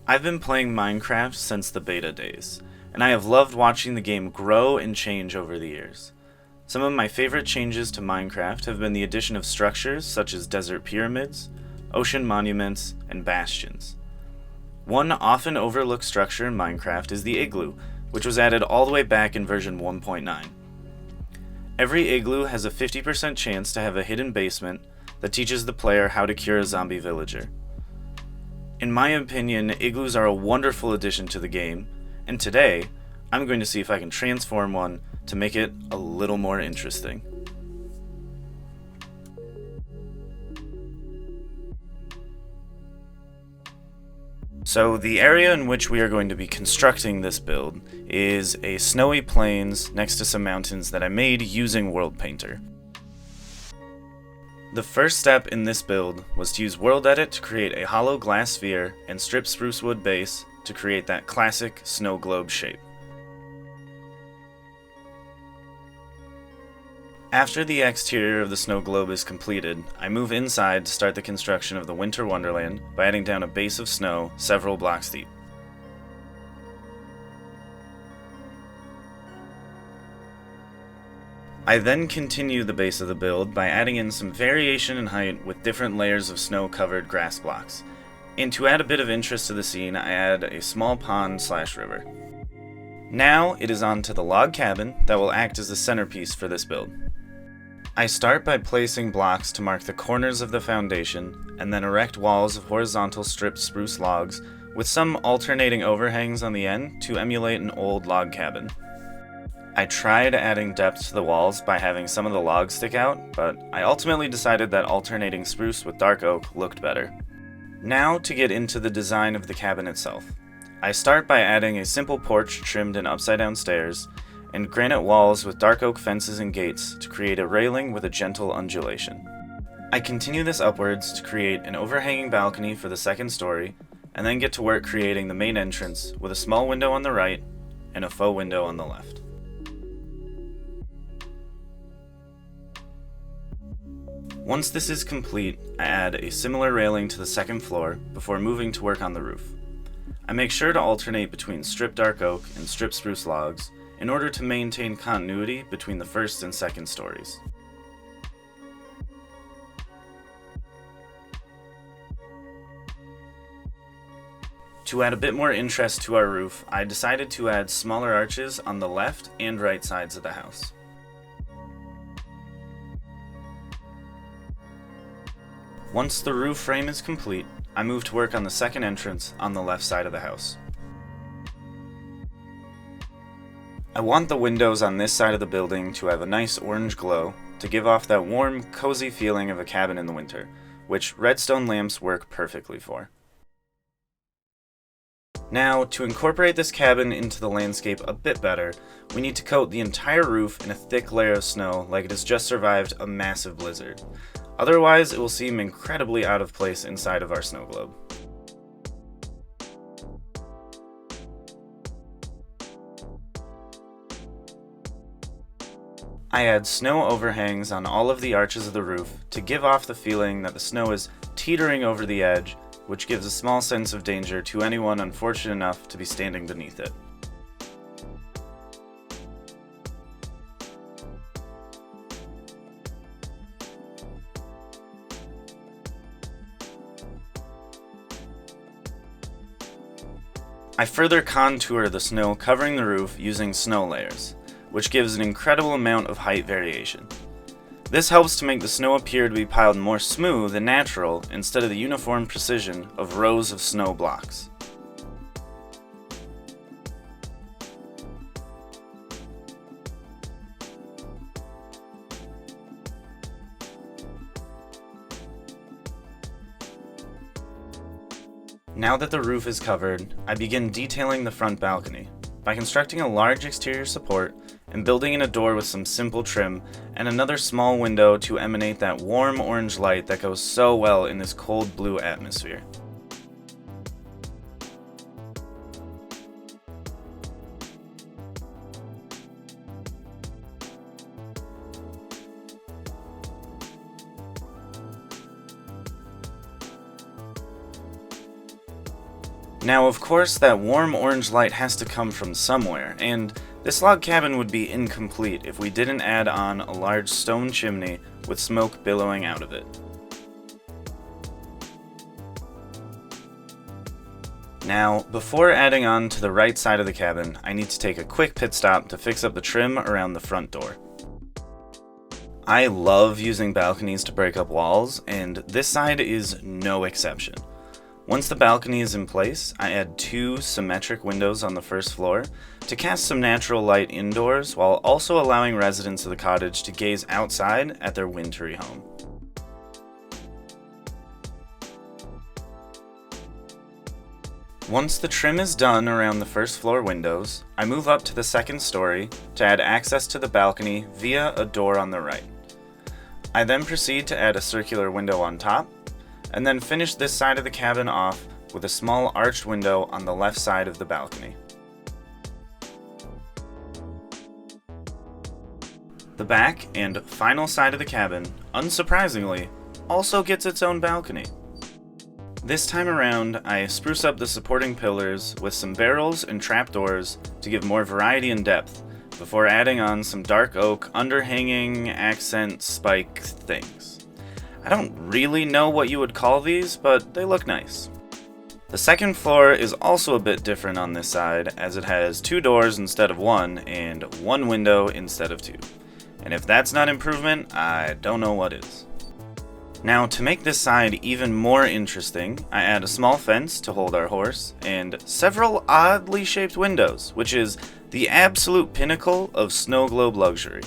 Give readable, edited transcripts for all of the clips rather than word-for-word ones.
I've been playing Minecraft since the beta days, and I have loved watching the game grow and change over the years. Some of my favorite changes to Minecraft have been the addition of structures such as desert pyramids, ocean monuments, and bastions. One often overlooked structure in Minecraft is the Igloo, which was added all the way back in version 1.9. Every Igloo has a 50% chance to have a hidden basement that teaches the player how to cure a zombie villager. In my opinion, igloos are a wonderful addition to the game, and today, I'm going to see if I can transform one to make it a little more interesting. So the area in which we are going to be constructing this build is a snowy plains next to some mountains that I made using World Painter. The first step in this build was to use World Edit to create a hollow glass sphere and strip spruce wood base to create that classic snow globe shape. After the exterior of the snow globe is completed, I move inside to start the construction of the winter wonderland by adding down a base of snow several blocks deep. I then continue the base of the build by adding in some variation in height with different layers of snow-covered grass blocks. And to add a bit of interest to the scene, I add a small pond/river. Now it is on to the log cabin that will act as the centerpiece for this build. I start by placing blocks to mark the corners of the foundation, and then erect walls of horizontal stripped spruce logs with some alternating overhangs on the end to emulate an old log cabin. I tried adding depth to the walls by having some of the logs stick out, but I ultimately decided that alternating spruce with dark oak looked better. Now to get into the design of the cabin itself. I start by adding a simple porch trimmed in upside down stairs, and granite walls with dark oak fences and gates to create a railing with a gentle undulation. I continue this upwards to create an overhanging balcony for the second story, and then get to work creating the main entrance with a small window on the right and a faux window on the left. Once this is complete, I add a similar railing to the second floor before moving to work on the roof. I make sure to alternate between stripped dark oak and stripped spruce logs in order to maintain continuity between the first and second stories. To add a bit more interest to our roof, I decided to add smaller arches on the left and right sides of the house. Once the roof frame is complete, I move to work on the second entrance on the left side of the house. I want the windows on this side of the building to have a nice orange glow to give off that warm, cozy feeling of a cabin in the winter, which redstone lamps work perfectly for. Now, to incorporate this cabin into the landscape a bit better, we need to coat the entire roof in a thick layer of snow like it has just survived a massive blizzard. Otherwise, it will seem incredibly out of place inside of our snow globe. I add snow overhangs on all of the arches of the roof to give off the feeling that the snow is teetering over the edge, which gives a small sense of danger to anyone unfortunate enough to be standing beneath it. I further contour the snow covering the roof using snow layers, which gives an incredible amount of height variation. This helps to make the snow appear to be piled more smooth and natural instead of the uniform precision of rows of snow blocks. Now that the roof is covered, I begin detailing the front balcony by constructing a large exterior support and building in a door with some simple trim and another small window to emanate that warm orange light that goes so well in this cold blue atmosphere. Now, of course, that warm orange light has to come from somewhere, and this log cabin would be incomplete if we didn't add on a large stone chimney with smoke billowing out of it. Now, before adding on to the right side of the cabin, I need to take a quick pit stop to fix up the trim around the front door. I love using balconies to break up walls, and this side is no exception. Once the balcony is in place, I add 2 symmetric windows on the first floor to cast some natural light indoors while also allowing residents of the cottage to gaze outside at their wintry home. Once the trim is done around the first floor windows, I move up to the second story to add access to the balcony via a door on the right. I then proceed to add a circular window on top, and then finish this side of the cabin off with a small arched window on the left side of the balcony. The back and final side of the cabin, unsurprisingly, also gets its own balcony. This time around, I spruce up the supporting pillars with some barrels and trapdoors to give more variety and depth, before adding on some dark oak underhanging accent spike things. I don't really know what you would call these, but they look nice. The second floor is also a bit different on this side, as it has 2 doors instead of 1, and 1 window instead of 2. And if that's not improvement, I don't know what is. Now, to make this side even more interesting, I add a small fence to hold our horse, and several oddly shaped windows, which is the absolute pinnacle of Snowglobe luxury.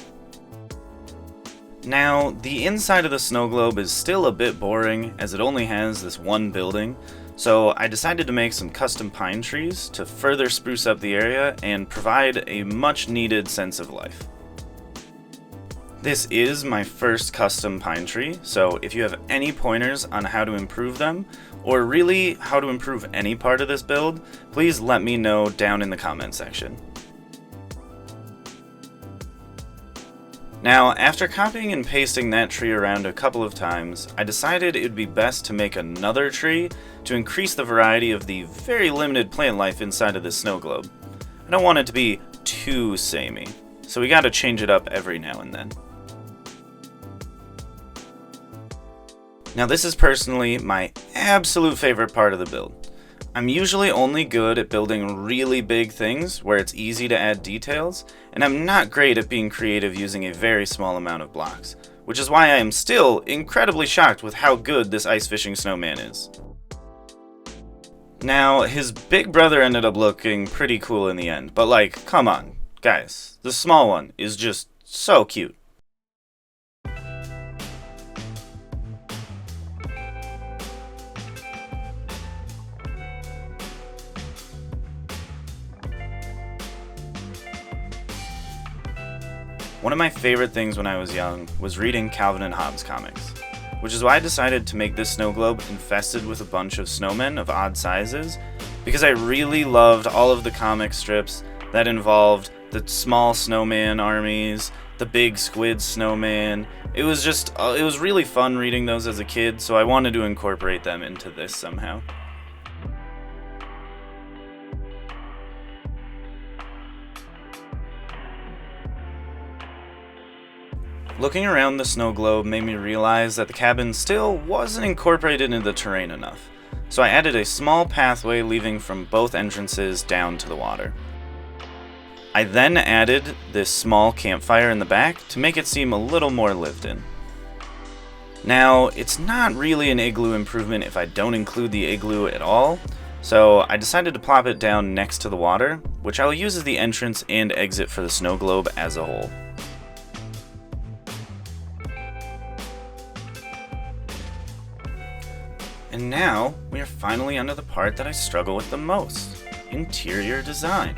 Now, the inside of the Snowglobe is still a bit boring, as it only has this one building, so I decided to make some custom pine trees to further spruce up the area and provide a much needed sense of life. This is my first custom pine tree, so if you have any pointers on how to improve them, or really how to improve any part of this build, please let me know down in the comment section. Now, after copying and pasting that tree around a couple of times, I decided it would be best to make another tree to increase the variety of the very limited plant life inside of this snow globe. I don't want it to be too samey, so we gotta change it up every now and then. Now, this is personally my absolute favorite part of the build. I'm usually only good at building really big things where it's easy to add details, and I'm not great at being creative using a very small amount of blocks, which is why I am still incredibly shocked with how good this ice fishing snowman is. Now, his big brother ended up looking pretty cool in the end, but like, come on, guys, the small one is just so cute. One of my favorite things when I was young was reading Calvin and Hobbes comics, which is why I decided to make this snow globe infested with a bunch of snowmen of odd sizes, because I really loved all of the comic strips that involved the small snowman armies, the big squid snowman. It was really fun reading those as a kid, so I wanted to incorporate them into this somehow. Looking around the snow globe made me realize that the cabin still wasn't incorporated into the terrain enough, so I added a small pathway leading from both entrances down to the water. I then added this small campfire in the back to make it seem a little more lived in. Now, it's not really an igloo improvement if I don't include the igloo at all, so I decided to plop it down next to the water, which I'll use as the entrance and exit for the snow globe as a whole. And now, we are finally onto the part that I struggle with the most, interior design.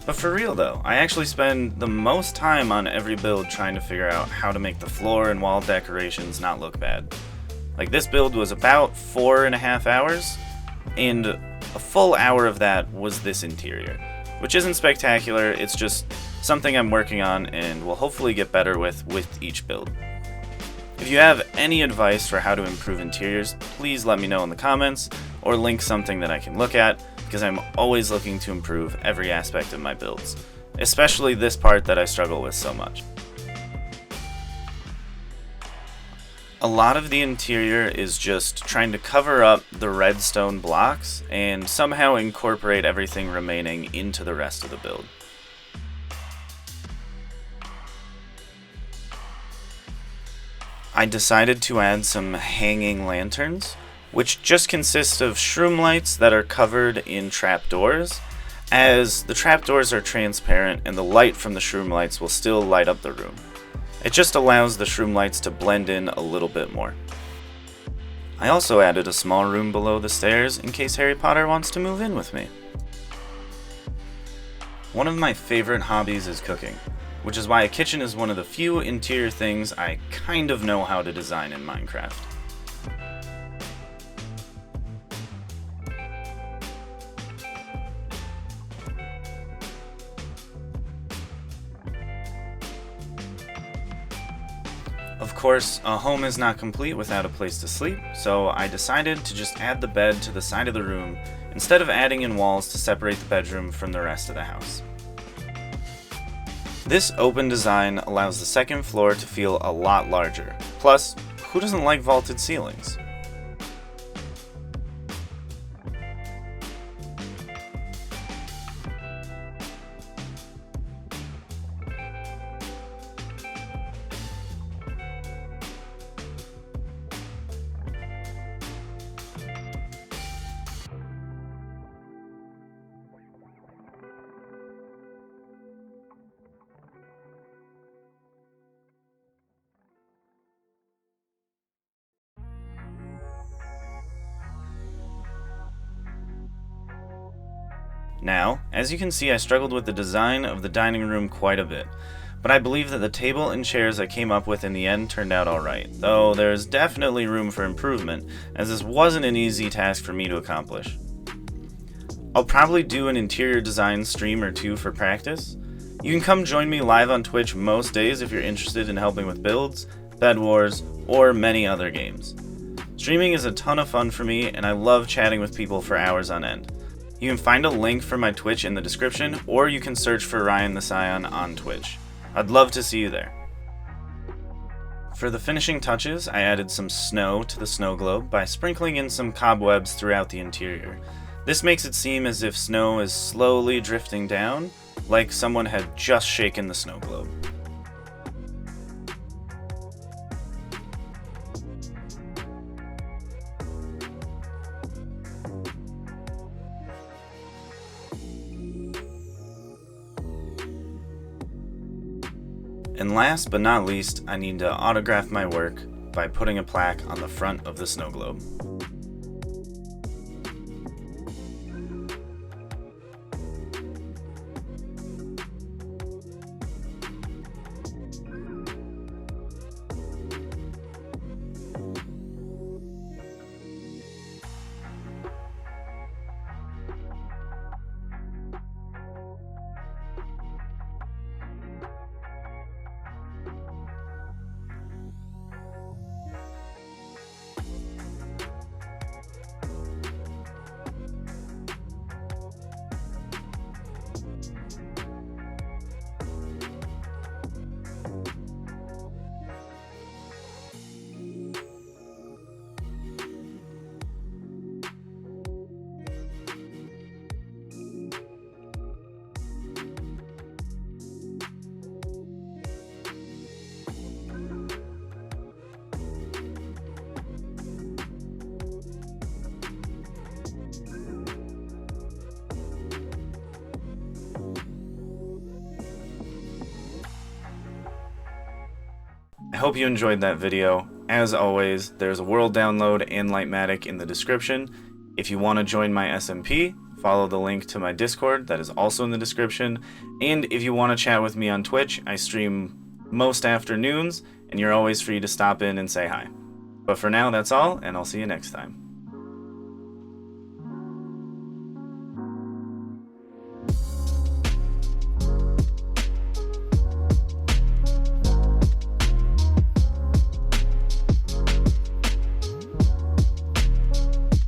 But for real though, I actually spend the most time on every build trying to figure out how to make the floor and wall decorations not look bad. Like, this build was about 4.5 hours, and a full hour of that was this interior, which isn't spectacular, it's just something I'm working on and will hopefully get better with each build. If you have any advice for how to improve interiors, please let me know in the comments. or link something that I can look at, because I'm always looking to improve every aspect of my builds, especially this part that I struggle with so much. A lot of the interior is just trying to cover up the redstone blocks and somehow incorporate everything remaining into the rest of the build. I decided to add some hanging lanterns, which just consist of shroom lights that are covered in trapdoors, as the trapdoors are transparent and the light from the shroom lights will still light up the room. It just allows the shroom lights to blend in a little bit more. I also added a small room below the stairs in case Harry Potter wants to move in with me. One of my favorite hobbies is cooking, which is why a kitchen is one of the few interior things I kind of know how to design in Minecraft. Of course, a home is not complete without a place to sleep, so I decided to just add the bed to the side of the room instead of adding in walls to separate the bedroom from the rest of the house. This open design allows the second floor to feel a lot larger. Plus, who doesn't like vaulted ceilings? Now, as you can see, I struggled with the design of the dining room quite a bit, but I believe that the table and chairs I came up with in the end turned out alright, though there is definitely room for improvement, as this wasn't an easy task for me to accomplish. I'll probably do an interior design stream or two for practice. You can come join me live on Twitch most days if you're interested in helping with builds, Bed Wars, or many other games. Streaming is a ton of fun for me, and I love chatting with people for hours on end. You can find a link for my Twitch in the description, or you can search for RyanTheScion on Twitch. I'd love to see you there. For the finishing touches, I added some snow to the Snowglobe by sprinkling in some cobwebs throughout the interior. This makes it seem as if snow is slowly drifting down, like someone had just shaken the Snowglobe. And last but not least, I need to autograph my work by putting a plaque on the front of the Snowglobe. I hope you enjoyed that video. As always, there's a world download and Litematic in the description. If you want to join my SMP, follow the link to my Discord, that is also in the description. And if you want to chat with me on Twitch, I stream most afternoons, and you're always free to stop in and say hi. But for now, that's all, and I'll see you next time.